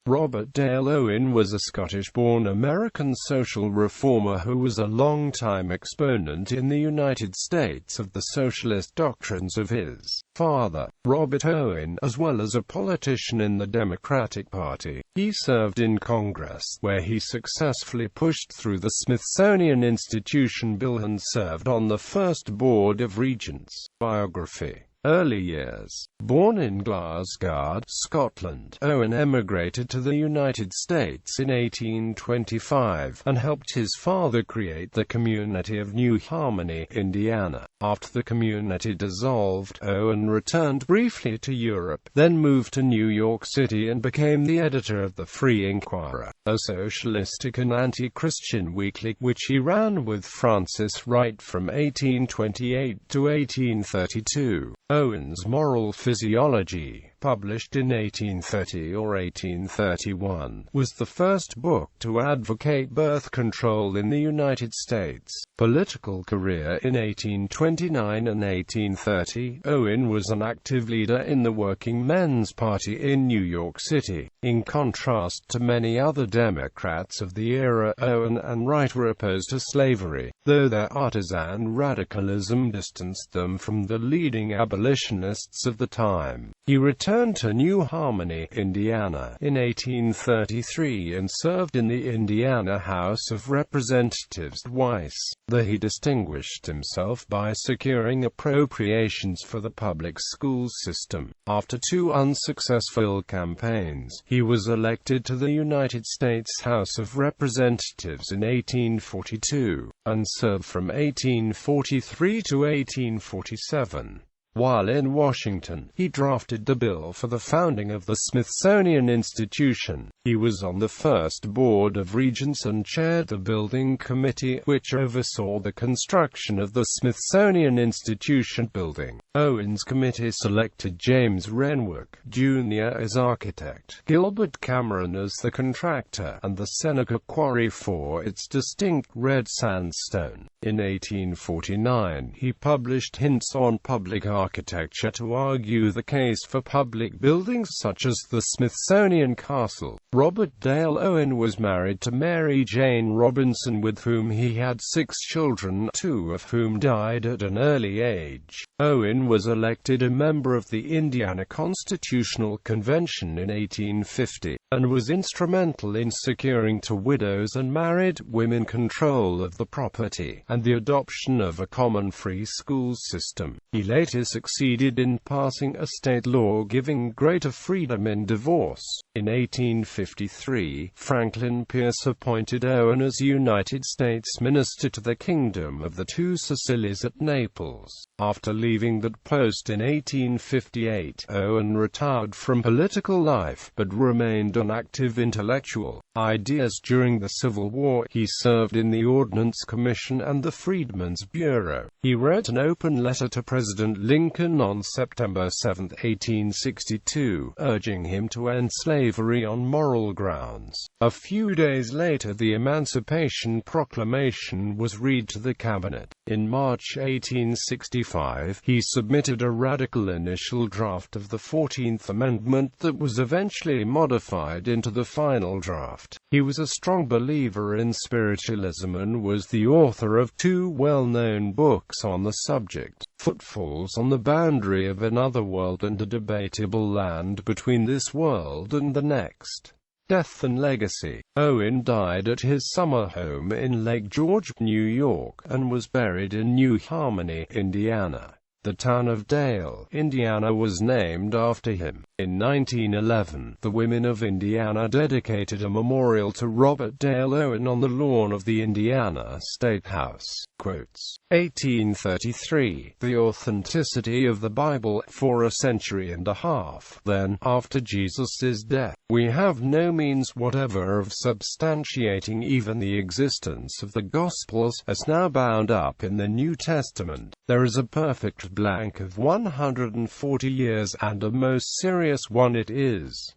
Robert Dale Owen was a Scottish-born American social reformer who was a long-time exponent in the United States of the socialist doctrines of his father, Robert Owen, as well as a politician in the Democratic Party. He served in Congress, where he successfully pushed through the Smithsonian Institution bill and served on the first Board of Regents. Biography. Early years. Born in Glasgow, Scotland, Owen emigrated to the United States in 1825, and helped his father create the community of New Harmony, Indiana. After the community dissolved, Owen returned briefly to Europe, then moved to New York City and became the editor of the Free Inquirer, a socialistic and anti-Christian weekly, which he ran with Francis Wright from 1828 to 1832. Owen's Moral Physiology, published in 1830 or 1831, was the first book to advocate birth control in the United States. Political career. In 1829 and 1830, Owen was an active leader in the Working Men's Party in New York City. In contrast to many other Democrats of the era, Owen and Wright were opposed to slavery, though their artisan radicalism distanced them from the leading abolitionists of the time. He returned to New Harmony, Indiana, in 1833 and served in the Indiana House of Representatives twice, though he distinguished himself by securing appropriations for the public school system. After two unsuccessful campaigns, he was elected to the United States House of Representatives in 1842, and served from 1843 to 1847. While in Washington, he drafted the bill for the founding of the Smithsonian Institution. He was on the first Board of Regents and chaired the building committee, which oversaw the construction of the Smithsonian Institution building. Owen's committee selected James Renwick, Jr. as architect, Gilbert Cameron as the contractor, and the Seneca Quarry for its distinct red sandstone. In 1849, he published Hints on Public Architecture to argue the case for public buildings such as the Smithsonian Castle. Robert Dale Owen was married to Mary Jane Robinson, with whom he had 6 children, 2 of whom died at an early age. Owen was elected a member of the Indiana Constitutional Convention in 1850, and was instrumental in securing to widows and married women control of the property, and the adoption of a common free school system. He later succeeded in passing a state law giving greater freedom in divorce. In 1853, Franklin Pierce appointed Owen as United States Minister to the Kingdom of the Two Sicilies at Naples. After leaving that post in 1858, Owen retired from political life, but remained an active intellectual. Ideas. During the Civil War, he served in the Ordnance Commission and the Freedmen's Bureau. He wrote an open letter to President Lincoln on September 7, 1862, urging him to end slavery on moral grounds. A few days later, the Emancipation Proclamation was read to the cabinet. In March 1865, he submitted a radical initial draft of the 14th Amendment that was eventually modified into the final draft. He was a strong believer in spiritualism and was the author of 2 well-known books on the subject: Footfalls on the Boundary of Another World and A Debatable Land Between This World and the Next. Death and Legacy. Owen died at his summer home in Lake George, New York, and was buried in New Harmony, Indiana. The town of Dale, Indiana was named after him. In 1911, the women of Indiana dedicated a memorial to Robert Dale Owen on the lawn of the Indiana State House. Quotes. 1833. The authenticity of the Bible. For a century and a half, then, after Jesus' death, we have no means whatever of substantiating even the existence of the Gospels, as now bound up in the New Testament. There is a perfect blank of 140 years, and a most serious one it is.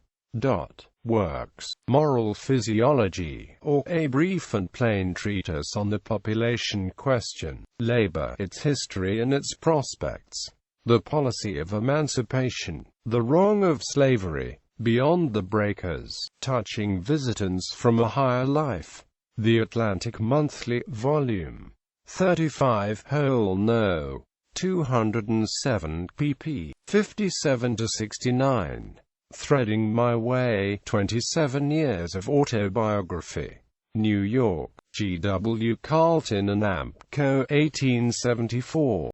Works. Moral Physiology, or A Brief and Plain Treatise on the Population Question. Labor, Its History and Its Prospects. The Policy of Emancipation. The Wrong of Slavery. Beyond the Breakers, Touching Visitants from a Higher Life. The Atlantic Monthly, Volume 35, No. 207, pp. 57–69. Threading My Way, 27 Years of Autobiography. New York, G. W. Carlton and Amp Co., 1874.